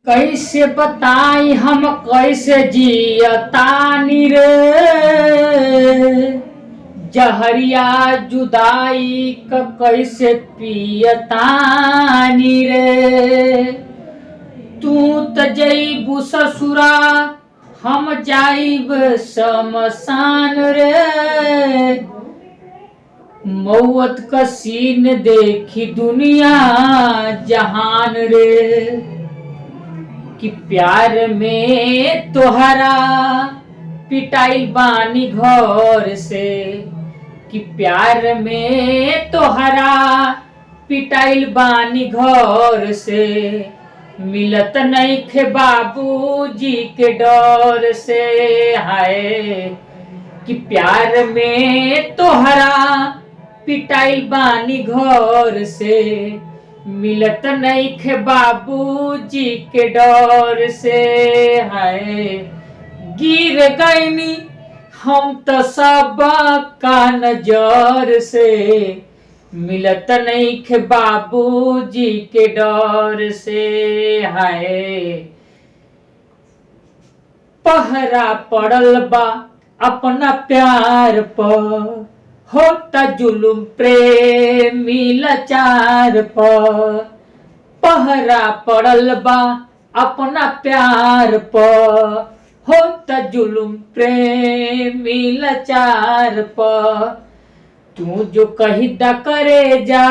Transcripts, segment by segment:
कैसे बताई हम कैसे जियतानी रे, जहरिया जुदाई क कैसे पियतानी रे। तू त जइबू ससुरा हम जाइब शमशान रे। मौत का सीन देखी दुनिया जहान रे, कि प्यार में तोहरा पिटाई बानी घर से, कि प्यार में तोहरा पिटाइल बानी घर से। मिलत नहीं खे बाबूजी के डर से, हाय कि प्यार में तोहरा पिटाइल बानी घर से। मिलत नहीं खे बाबूजी के डर से, हाय गिर गईनी हम तो सब का नजर से। मिलत नहीं खे बाबूजी के डर से, हाय पहरा पड़ल बा अपना प्यार पर, होता जुलुम प्रेमी लाचार पर। पहरा पड़ल बा अपना प्यार पर, होता जुलुम प्रेमी लाचार पर। तू जो कही दा करे जा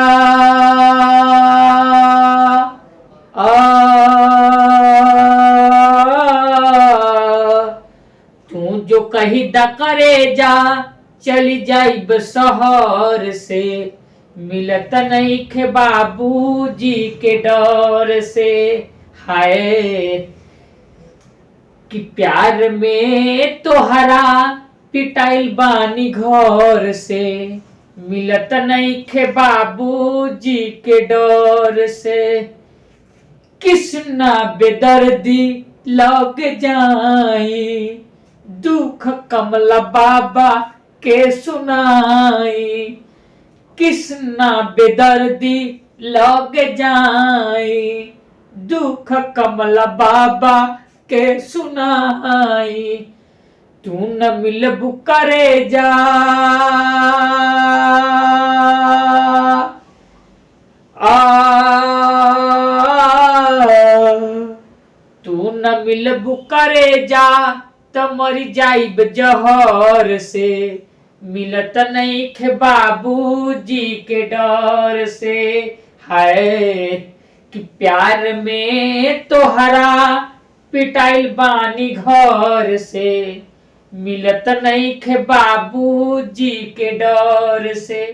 तू जो कही दा करे जा, चली जाइब शहर से। मिलत नहीं खे बाबूजी के डर से, हाय कि प्यार में तोहरा पिटाइल बानी घर से। मिलत नहीं खे बाबूजी के डर से। किसना बेदर्दी लग जाई, दुख कमला बाबा के सुनाई। किसना बेदर्दी लग जाई, दुख कमला बाबा के सुनाई। तू न मिलबू करे जा तू न मिलबू करे जा त मरी जाइब जहर से। मिलत नहीं खे बाबूजी के डर से, हाय कि प्यार में तोहरा पिटाइल बानी घर से। मिलत नहीं खे बाबूजी के डर से।